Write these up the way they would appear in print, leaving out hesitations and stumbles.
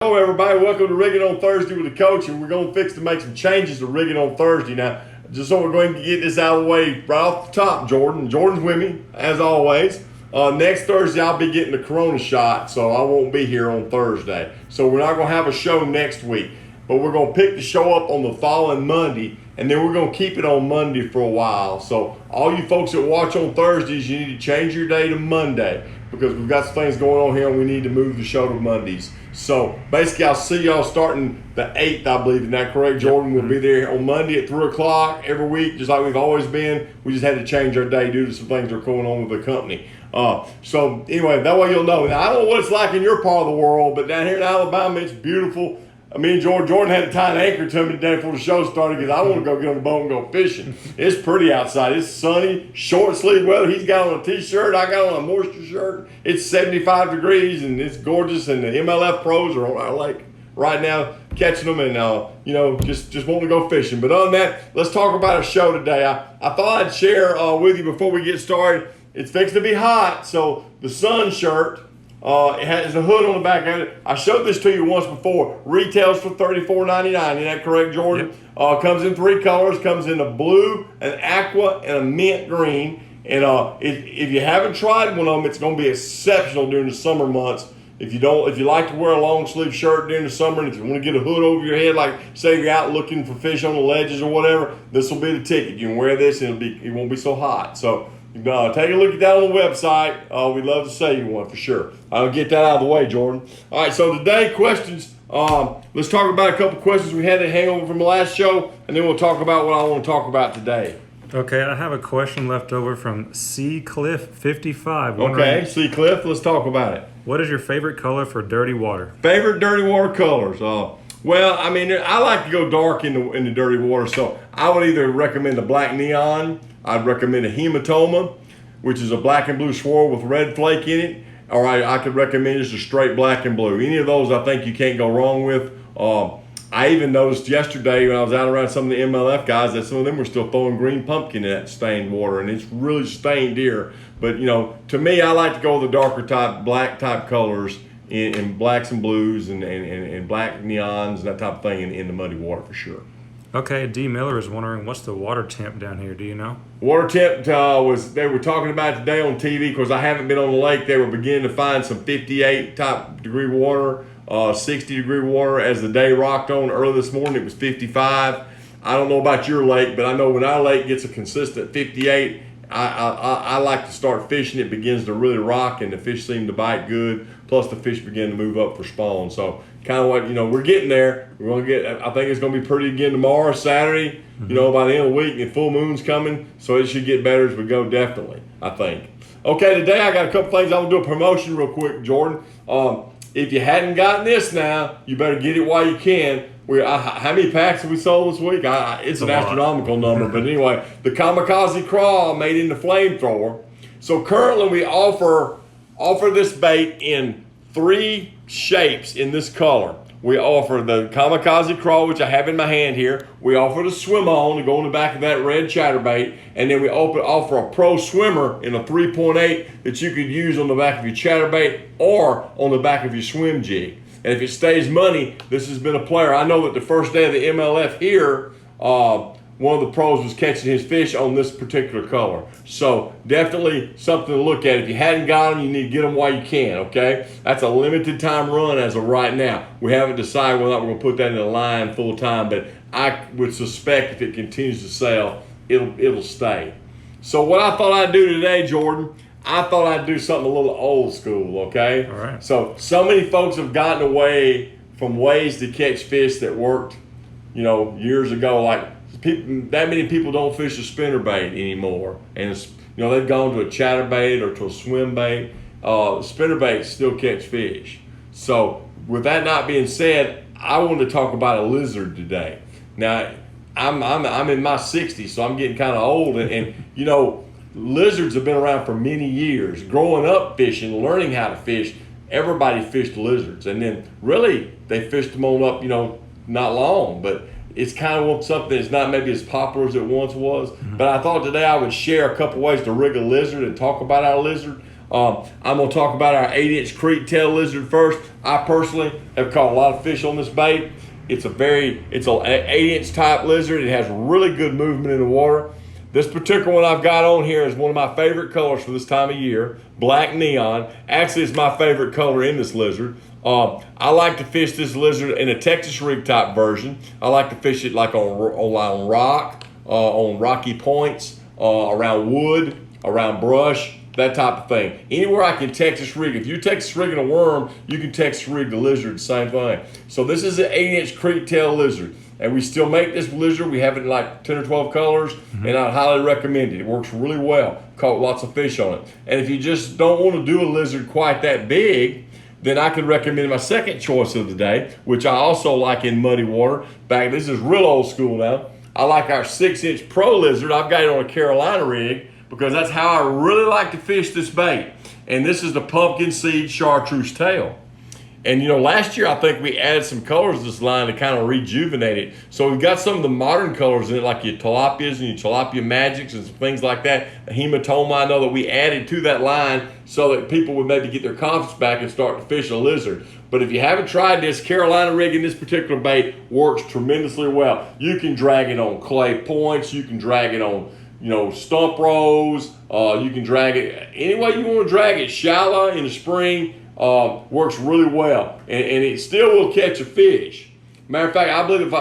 Hello everybody, welcome to Rigging on Thursday with the coach, and we're going to fix to make some changes to Rigging on Thursday. Now, just so we're going to get this out of the way right off the top, Jordan's with me, as always. Next Thursday, I'll be getting the corona shot, so I won't be here on Thursday. So we're not going to have a show next week, but we're going to pick the show up on the following Monday, and then we're going to keep it on Monday for a while. So all you folks that watch on Thursdays, you need to change your day to Monday, because we've got some things going on here and we need to move the show to Mondays. So basically, I'll see y'all starting the 8th, I believe. Isn't that correct, Jordan? We'll be there on Monday at 3 o'clock every week, just like we've always been. We just had to change our day due to some things that are going on with the company. So anyway, that way you'll know. Now, I don't know what it's like in your part of the world, but down here in Alabama, it's beautiful. Me and Jordan had to tie an anchor to me today before the show started because I want to go get on the boat and go fishing. It's pretty outside. It's sunny, short sleeve weather. He's got on a t-shirt. I got on a moisture shirt. It's 75 degrees and it's gorgeous. And the MLF pros are on our lake right now catching them and just wanting to go fishing. But other than that, let's talk about a show today. I thought I'd share with you before we get started. It's fixing to be hot, so the sun shirt. It has a hood on the back of it. I showed this to you once before. Retails for $34.99. Isn't that correct, Jordan? Yep. Comes in 3 colors. Comes in a blue, an aqua, and a mint green. And if you haven't tried one of them, it's going to be exceptional during the summer months. If you like to wear a long sleeve shirt during the summer, and if you want to get a hood over your head, like say you're out looking for fish on the ledges or whatever, this will be the ticket. You can wear this and it won't be so hot. So. Take a look at that on the website. We'd love to sell you one for sure. I'll get that out of the way, Jordan. All right, so today, questions. Let's talk about a couple questions we had to hang over from the last show, and then we'll talk about what I want to talk about today. Okay, I have a question left over from C. Cliff 55. Okay, C. Cliff, let's talk about it. What is your favorite color for dirty water? Favorite dirty water colors? Well, I mean, I like to go dark in the dirty water, so I would either recommend a black neon. I'd recommend a hematoma, which is a black and blue swirl with red flake in it. Or I could recommend just a straight black and blue. Any of those I think you can't go wrong with. I even noticed yesterday when I was out around some of the MLF guys that some of them were still throwing green pumpkin in that stained water, and it's really stained here. But, to me, I like to go with the darker type, black type colors in blacks and blues and black neons and that type of thing in the muddy water for sure. Okay, D. Miller is wondering, what's the water temp down here? Do you know? Water temp they were talking about it today on TV because I haven't been on the lake. They were beginning to find some 58 type degree water, 60 degree water as the day rocked on. Early this morning it was 55. I don't know about your lake, but I know when our lake gets a consistent 58, I like to start fishing. It begins to really rock and the fish seem to bite good. Plus the fish begin to move up for spawn. So kind of what, we're getting there. We're going to get, I think it's going to be pretty again tomorrow, Saturday, by the end of the week, and full moon's coming. So it should get better as we go, definitely, I think. Okay, today I got a couple things. I'm going to do a promotion real quick, Jordan. If you hadn't gotten this now, you better get it while you can. How many packs have we sold this week? It's an astronomical number. But anyway, the Kamikaze Crawl made into flamethrower. So currently we offer this bait in 3 shapes in this color. We offer the Kamikaze Crawl, which I have in my hand here. We offer the Swim On to go on the back of that red chatterbait. And then we offer a Pro Swimmer in a 3.8 that you could use on the back of your chatterbait or on the back of your swim jig. And if it stays money, this has been a player. I know that the first day of the MLF here, one of the pros was catching his fish on this particular color. So definitely something to look at. If you hadn't got them, you need to get them while you can, okay? That's a limited time run as of right now. We haven't decided whether or not we're going to put that in the line full time, but I would suspect if it continues to sell, it'll stay. So what I thought I'd do today, Jordan, I thought I'd do something a little old school, okay? All right. So many folks have gotten away from ways to catch fish that worked, years ago. Like that many people don't fish a spinnerbait anymore, and they've gone to a chatterbait or to a swim bait. Spinnerbaits still catch fish. So with that not being said, I wanted to talk about a lizard today. Now I'm in my 60s, so I'm getting kind of old, and lizards have been around for many years. Growing up fishing, learning how to fish, everybody fished lizards. And then really they fished them on up, not long. But it's kind of something that's not maybe as popular as it once was. But I thought today I would share a couple ways to rig a lizard and talk about our lizard. I'm going to talk about our 8-inch Crete tail lizard first. I personally have caught a lot of fish on this bait. It's an 8-inch type lizard. It has really good movement in the water. This particular one I've got on here is one of my favorite colors for this time of year, black neon. Actually, it's my favorite color in this lizard. I like to fish this lizard in a Texas rig type version. I like to fish it like on rock, on rocky points, around wood, around brush, that type of thing. Anywhere I can Texas rig. If you're Texas rigging a worm, you can Texas rig the lizard, the same thing. So this is an 8-inch Crete tail lizard. And we still make this lizard. We have it in like 10 or 12 colors, and I highly recommend it. It works really well. Caught lots of fish on it. And if you just don't want to do a lizard quite that big, then I could recommend my second choice of the day, which I also like in muddy water. This is real old school now. I like our 6-inch Pro Lizard. I've got it on a Carolina rig because that's how I really like to fish this bait. And this is the pumpkin seed chartreuse tail. And last year I think we added some colors to this line to kind of rejuvenate it. So we've got some of the modern colors in it, like your tilapias and your tilapia magics and some things like that. The hematoma, I know that we added to that line so that people would maybe get their confidence back and start to fish a lizard. But if you haven't tried this, Carolina rigging this particular bait works tremendously well. You can drag it on clay points. You can drag it on stump rows. You can drag it any way you want to drag it. Shallow in the spring. Works really well, and it still will catch a fish. Matter of fact, I believe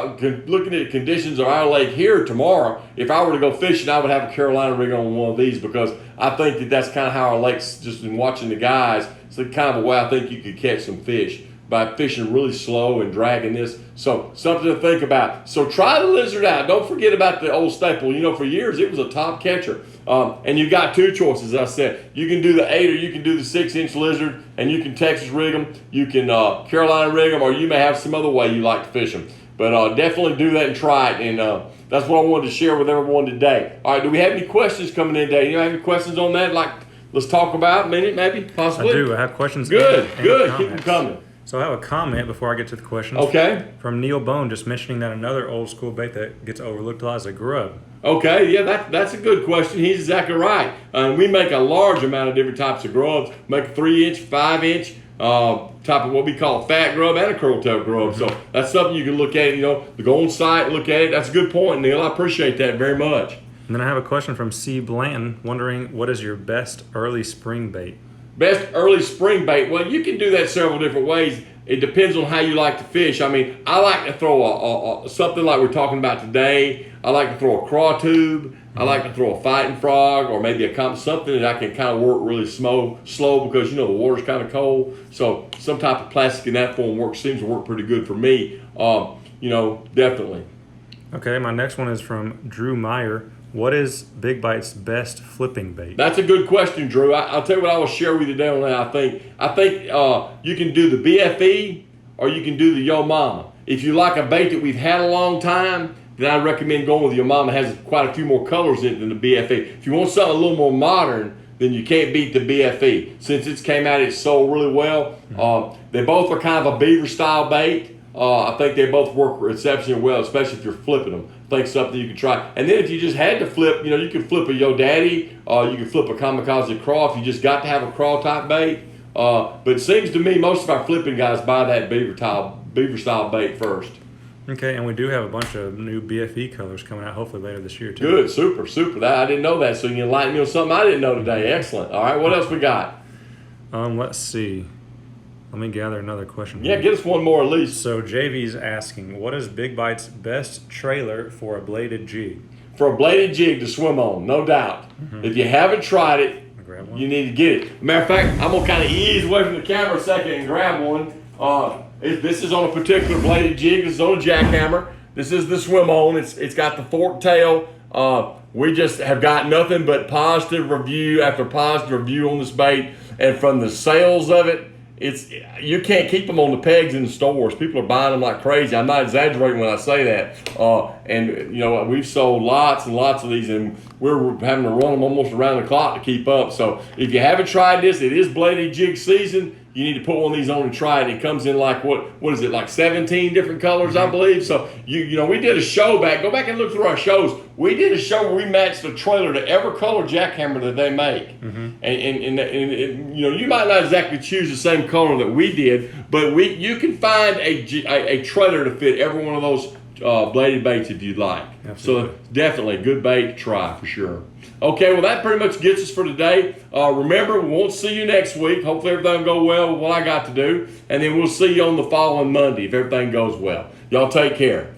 looking at the conditions of our lake here tomorrow, if I were to go fishing, I would have a Carolina rig on one of these because I think that that's kind of how our lake's, just in watching the guys, it's the kind of a way I think you could catch some fish by fishing really slow and dragging this. So something to think about. So try the lizard out. Don't forget about the old staple. For years it was a top catcher. And you got two choices, as I said. You can do the 8 or you can do the 6-inch lizard, and you can Texas rig them. You can Carolina rig them, or you may have some other way you like to fish them. But definitely do that and try it. And that's what I wanted to share with everyone today. All right, do we have any questions coming in today? You have any questions on that? Let's talk about a minute, maybe, possibly? I do. I have questions. Good. And Keep them coming. So I have a comment before I get to the questions. Okay. From Neil Bone, just mentioning that another old school bait that gets overlooked a lot is a grub. Okay, yeah, that's a good question. He's exactly right. We make a large amount of different types of grubs. Make a 3-inch, 5-inch type of what we call a fat grub and a curl-tail grub. So that's something you can look at. To go on site, look at it. That's a good point, Neil. I appreciate that very much. And then I have a question from C. Blanton, wondering what is your best early spring bait? Best early spring bait. Well, you can do that several different ways. It depends on how you like to fish. I mean, I like to throw something like we're talking about today. I like to throw a craw tube. I like to throw a fighting frog, or maybe something that I can kind of work really slow because the water's kind of cold. So some type of plastic in that form seems to work pretty good for me. Definitely. Okay, my next one is from Drew Meyer. What is Big Bite's best flipping bait? That's a good question, Drew. I'll tell you what I will share with you today on that. I think you can do the BFE or you can do the Yo Mama. If you like a bait that we've had a long time, then I recommend going with Yo Mama. It has quite a few more colors in it than the BFE. If you want something a little more modern, then you can't beat the BFE. Since it's came out, it's sold really well. They both are kind of a beaver style bait. I think they both work exceptionally well, especially if you're flipping them. I think something you can try. And then if you just had to flip, you can flip a Yo Daddy, you can flip a kamikaze craw if you just got to have a craw type bait. But it seems to me most of our flipping guys buy that beaver style bait first. Okay, and we do have a bunch of new BFE colors coming out hopefully later this year too. Good, super. I didn't know that, so you enlightened me on something I didn't know today. Excellent. All right, what else we got? Let's see. Let me gather another question. Yeah, get us one more at least. So JV's asking, what is Big Bite's best trailer for a bladed jig? For a bladed jig to swim on, no doubt. If you haven't tried it, you need to get it. Matter of fact, I'm going to kind of ease away from the camera a second and grab one. This is on a particular bladed jig. This is on a jackhammer. This is the swim on. It's got the forked tail. We just have got nothing but positive review after positive review on this bait. And from the sales of it, you can't keep them on the pegs in the stores. People are buying them like crazy. I'm not exaggerating when I say that. And we've sold lots and lots of these, and we're having to run them almost around the clock to keep up. So if you haven't tried this, it is bladed jig season. you need to put one of these on and try it. It comes in like what is it, like 17 different colors, I believe. So you know, we did a show go back and look through our shows. We did a show where we matched the trailer to every color jackhammer that they make. And you know, you might not exactly choose the same color that we did, but you can find a trailer to fit every one of those bladed baits if you'd like. Absolutely. So definitely a good bait to try for sure. Okay, well that pretty much gets us for today. Remember, we won't see you next week. Hopefully everything will go well with what I got to do. And then we'll see you on the following Monday if everything goes well. Y'all take care.